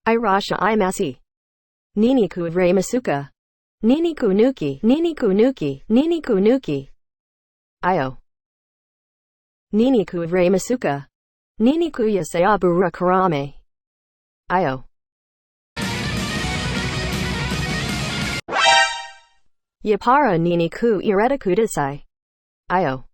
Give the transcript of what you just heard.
Irasha imasi. Niniku re masuka. Niniku nuki, niniku nuki, niniku nuki. Io. Niniku re masuka. Niniku yasai abura karame. Io. Yapara niniku ireta kudasai. Io.